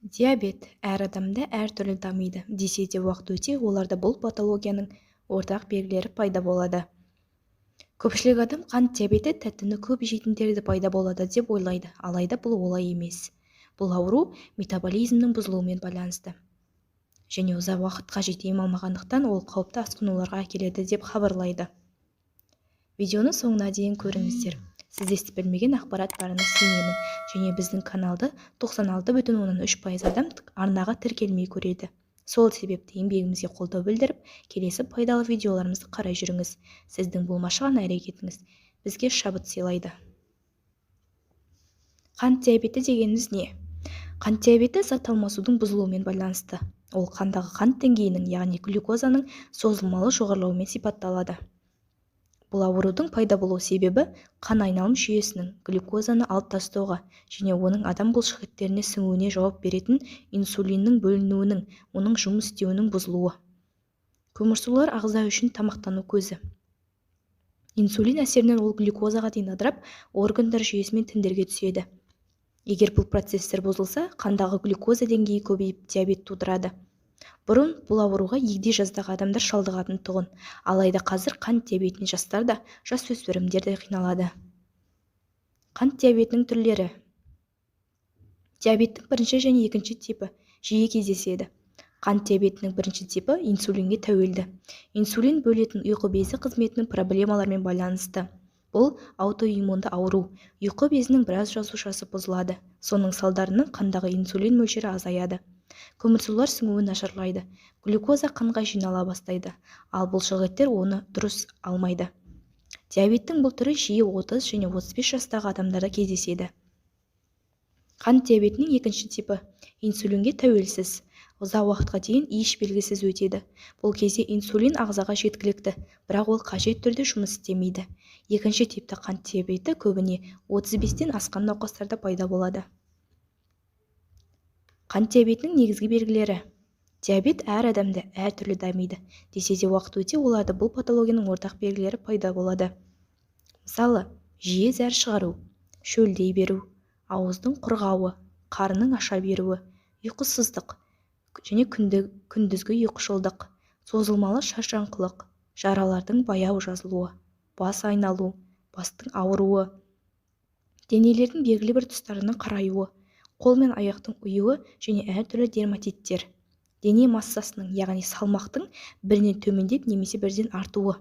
Диабет әр адамда әртүрлі дамиды. Десе де уақыт өте оларда бұл патологияның ортақ белгілері пайда болады. Көпшілік адам қант диабеті тәттіні көп жейтіндерде пайда болады деп ойлайды, алайда бұл олай емес. Бұл ауру метаболизмнің бұзылуымен байланысты. Және ұзақ уақытқа жете алмағандықтан ол қауіпті асқынуларға әкеледі деп хабарлайды. Видеоны соңына дейін көріңіздер. Сіз естіп білмеген ақпарат барына сенемін, және біздің каналды 96,3% адам арнаға тіркелмей көреді. Сол себепті еңбегімізге қолдау білдіріп, келесі пайдалы видеоларымызды қарай жүріңіз. Сіздің болмашыған әрекетіңіз бізге шабыт сыйлайды. Қант диабеті дегеніміз не? Қант диабеті зат алмасудың бұзылуымен байланысты. Ол қандағы қант деңгейінің, яғни глюкозаның созылмалы жоғарылауымен сипатталады. Бұл аурудың пайда болу себебі қан айналым жүйесінің глюкозаны алып тастауға және оның адам бұлшықеттеріне сіңуіне жауап беретін инсулиннің бөлінуінің, оның жұмыс істеуінің бұзылуы. Көмірсулар ағза үшін тамақтану көзі. Инсулин әсерінен ол глюкозаға дейін ыдырап, органдар жүйесімен тіндерге түседі. Егер бұл процестер бұзылса, қандағы глюкоза деңгейі көбейіп диабет тудырады. Бұрын бұл ауруға егде жаздағы адамдар шалдығатын тұғын, алайда қазір қант диабетіне жастар да, жасөспірімдер де қиналады. Қант диабетінің түрлері. Диабеттің бірінші және екінші типі жиі кездеседі. Қант диабетінің бірінші типі инсулинге тәуелді. Инсулин бөлетін ұйқы безі қызметінің проблемаларымен байланысты. Бұл аутоиммунды ауру. Ұйқы безінің біраз жасушасы бұзылады. Соның салдарынан қандағы инсулин мөлшері азаяды. Көмірсулар сіңуі нашарлайды. Глюкоза қанға жинала бастайды, ал бұлшықеттер оны дұрыс алмайды. Диабеттің бұл түрі жиі 30 және 35 жастағы адамдарда кездеседі. Қант диабетінің екінші типі инсулинге тәуелсіз. Ұзақ уақытқа дейін еш белгісіз өтеді. Бұл кезде инсулин ағзаға жеткілікті, бірақ ол қажет түрде жұмыс істемейді. Екінші типті қант диабеті көбіне 35-тен асқан науқастарда пайда болады. Қант диабетінің негізгі белгілері. Диабет әр адамда әртүрлі дамиды. Десе де уақыт өте оларда бұл патологияның ортақ белгілері пайда болады. Мысалы, жиі зәр шығару, шөлдей беру, ауыздың құрғауы, қарынның аша беруі, ұйқысыздық және күндізгі ұйқышылдық, созылмалы шаршаңқылық, жаралардың баяу жазылуы, бас айналу, бастың ауруы, денелердің белгілі бір тұстарының қараюы, қол мен аяқтың ұюы және әртүрлі дерматиттер, дене массасының, яғни салмақтың бірінен төмендеп немесе бірден артуы,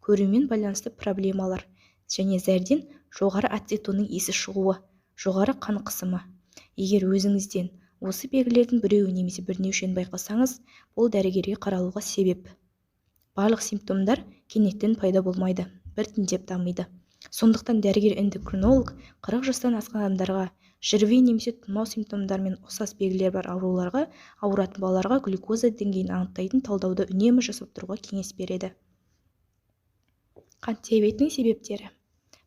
көрумен байланысты проблемалар және зәрден жоғары ацетонның иісі шығуы, жоғары қан қысымы. Егер өзіңізден осы белгілердің біреуі немесе бірнешеуін байқасаңыз, бұл дәрігерге қаралуға себеп. Барлық симптомдар кенеттен пайда болмайды, біртіндеп дамиды. Сондықтан дәрігер-эндокринолог 40 жастан асқан адамдарға ЖРВИ немесе тұмау симптомдарымен ұқсас белгілер бар ауруларға, ауыратын балаларға глюкоза деңгейін анықтайтын талдауды үнемі жасап тұруға кеңес береді. Қант диабетінің себептері.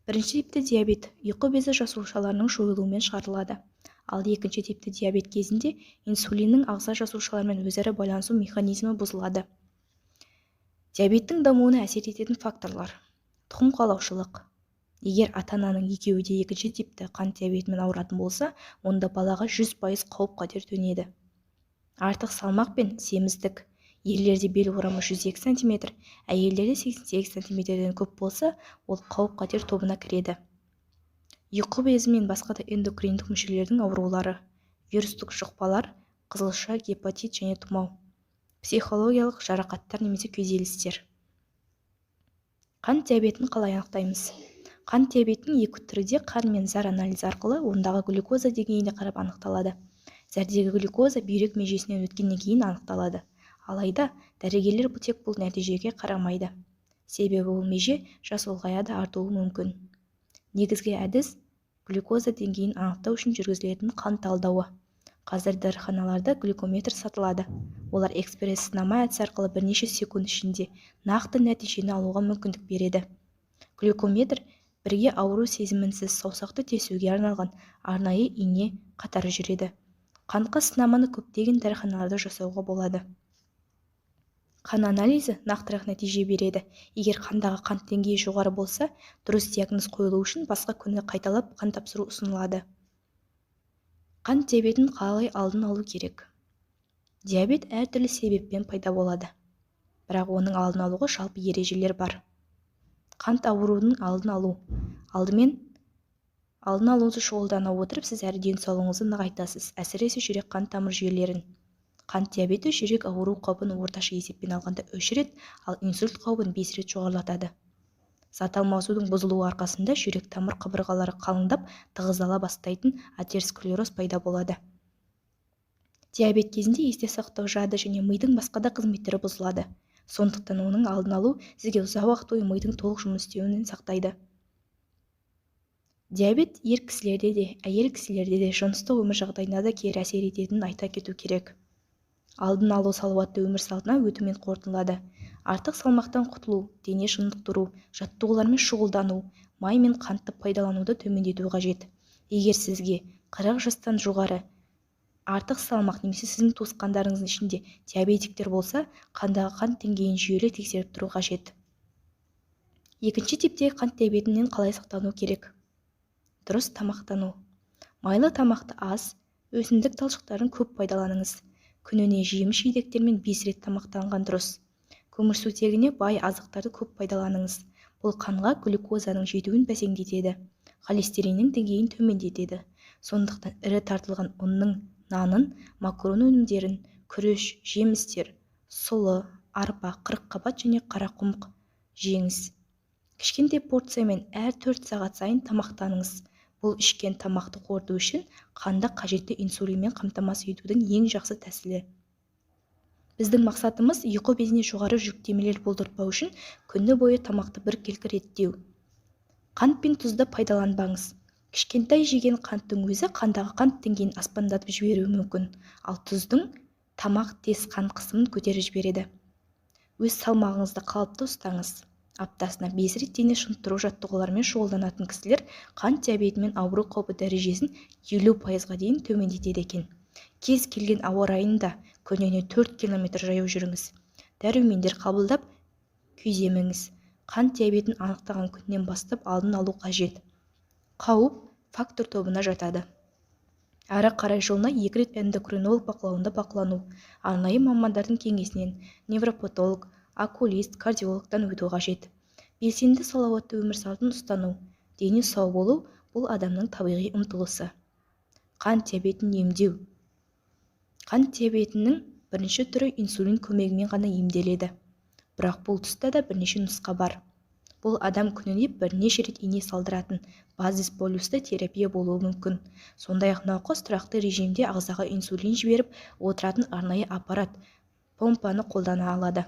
Бірінші типті диабет ұйқы безі жасушаларының жойылуымен шығарылады. Ал екінші типті диабет кезінде инсулиннің ағза жасушаларымен өзара байланысу механизмі бұзылады. Диабеттің дамуына әсер ететін факторлар. Тұқым қуалаушылық. Егер ата-ананың екеуі де екінші типті қант диабетімен ауыратын болса, онда балаға 100% қауіп-қатер төнеді. Артық салмақ пен семіздік. Ерлерде бел орамы 102 см, әйелдерде 88 см-ден көп болса, ол қауіп-қатер тобына кіреді. Ұйқы безі мен басқа да эндокриндік мүшелердің аурулары, вирустық жұқпалар, қызылша, гепатит және тұмау, психологиялық жарақаттар немесе күйзелістер. Қант диабетін қалай анықтаймыз? Қант диабетінің екі түрі де қан мен зар анализі арқылы ондағы глюкоза деңгейіне қарап анықталады. Зәрдегі глюкоза бүйрек межесінен өткеннен кейін анықталады. Алайда дәрігерлер тек бұл нәтижеге қарамайды. Себебі ол меже жас ұлғаяда артуы мүмкін. Негізгі әдіс глюкоза деңгейін анықтау үшін жүргізілетін қан талдауы. Қазір дәріханаларда глюкометр сатылады. Олар экспресс-сынама әдісі арқылы бірнеше секунд ішінде нақты нәтижені алуға мүмкіндік береді. Глюкометр бірге ауру сезімінсіз саусақты тесуге арналған арнайы ине қатары жүреді. Қантқа сынаманы көптеген дәріханаларда жасауға болады. Қан анализі нақтырақ нәтиже береді. Егер қандағы қант деңгейі жоғары болса, дұрыс диагноз қойылу үшін басқа күні қайталап қан тапсыру ұсынылады. Қант диабетін қалай алдын алу керек? Диабет әртүрлі себеппен пайда болады. Бірақ оның алдын алуға жалпы ережелер бар. Қант ауруының алдын алу. Алдымен алдын алуды шұғылдана отырып, сіз әр денсаулығыңызды нығайтасыз, әсіресе жүрек қан тамыр жүйелерін. Қант диабеті жүрек ауру қаупін орташа есеппен алғанда 3 рет, ал инсульт қаупін 5 рет жоғарылатады. Зат алмасудың бұзылуы арқасында жүрек тамыр қабырғалары қалыңдап, тығыздала бастайтын атеросклероз пайда болады. Диабет кезінде есте сақтау жады және мидың басқа да қызметтері бұзылады. Сондықтан оның алдын алу сізге ұзақ уақыт бойы мидың толық жұмыс істеуін сақтайды. Диабет ер кісілерде де, әйел кісілерде де жыныстық өмір жағдайына да кері әсер ететінін айта кету керек. Алдын алу салауатты өмір салтына өтумен қорытындылады. Артық салмақтан құтылу, дене шынықтыру, жаттығулармен шұғылдану, май мен қантты пайдалануды төмендету қажет. Егер сізге 40 жастан жоғары артық салмақ немесе сіздің туысқандарыңыздың ішінде диабетиктер болса, қандағы қант деңгейін жүйелі тексеріп тұру қажет. Екінші типтегі қант диабетінен қалай сақтану керек? Дұрыс тамақтану. Майлы тамақты аз, өсімдік талшықтарын көп пайдаланыңыз. Күніне жеміс-жидектер мен 5 рет тамақтанған дұрыс. Көмірсутегіне бай азықтарды көп пайдаланыңыз. Бұл қанға глюкозаның жетуін бәсеңдетеді, холестериннің деңгейін төмендетеді. Сондықтан ірі тартылған ұнның, нанын, макарон өнімдерін, күріш, жемістер, сұлы, арпа, қырыққабат және қарақұмық жеңіз. Кішкентай порциямен әр 4 сағат сайын тамақтаныңыз. Бұл ішкен тамақты қорыту үшін қанда қажетті инсулинмен қамтамасыз етудің ең жақсы тәсілі. Біздің мақсатымыз ұйқы безіне жоғары жүктемелер болдыртпау үшін күні бойы тамақты біркелкі реттеу. Қант пен тұзды пайдаланбаңыз. Кішкентай жеген қанттың өзі қандағы қант деңгейін аспандатып жіберуі мүмкін, ал тұздың тамақ тез қант қысымын көтеріп жібереді. Өз салмағыңызды қалыпты ұстаңыз. Аптасына 5 рет дене шынықтыру жаттығуларымен шұғылданатын кісілер қант диабетімен ауыру қаупі дәрежесін 50%-ға дейін төмендетеді екен. Кез келген ауа райында күніне 4 км жаяу жүріңіз. Дәрумендер қабылдап күйземеңіз. Қант диабетін анықтаған күннен бастап алдын алу қажет. Қауіп фактор тобына жатады. Ары қарай жылына 2 рет эндокринолог бақылауында бақылану, арнайы мамандардың кеңесінен невропатолог, окулист, кардиологтан өту қажет. Белсенді салауатты өмір салтын ұстану, дені сау болу бұл адамның табиғи ұмтылысы. Қант диабетін емдеу. Қант диабетінің бірінші түрі инсулин көмегімен ғана емделеді. Бірақ бұл тұста да бірнеше нұсқа бар. Бұл адам күніне бірнеше рет ине салдыратын базис болюсты терапия болуы мүмкін. Сондай-ақ науқас тұрақты режимде ағзаға инсулин жіберіп отыратын арнайы аппарат, помпаны қолдана алады.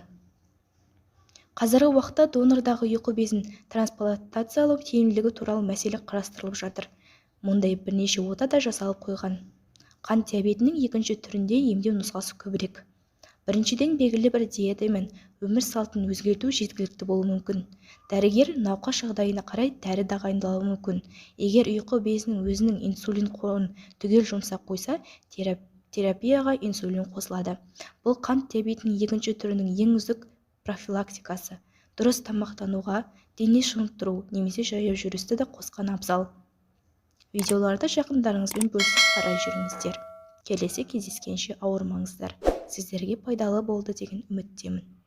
Қазіргі уақытта донордағы ұйқы безін трансплантациялау тиімділігі туралы мәселе қарастырылып жатыр. Мұндай бірнеше ота да жасалып қойған. Қант диабетінің екінші түрінде емдеу нұсқасы көбірек. Біріншіден белгілі бір диета мен өмір салтын өзгерту жеткілікті болуы мүмкін. Дәрігер науқас жағдайына қарай дәрі тағайындауы мүмкін. Егер ұйқы безінің өзінің инсулин қорын түгел жұмсап қойса, терапияға инсулин қосылады. Бұл қант диабетінің екінші түрінің ең үздік профилактикасы. Дұрыс тамақтануға, дене шынықтыру немесе жаяу жүрісті де қосқан абзал. Видеоларды жақындарыңызбен бөлісіп қарай жүріңіздер. Келесі кездескенше ауырмаңыздар. Сіздерге пайдалы болды деген үміттемін.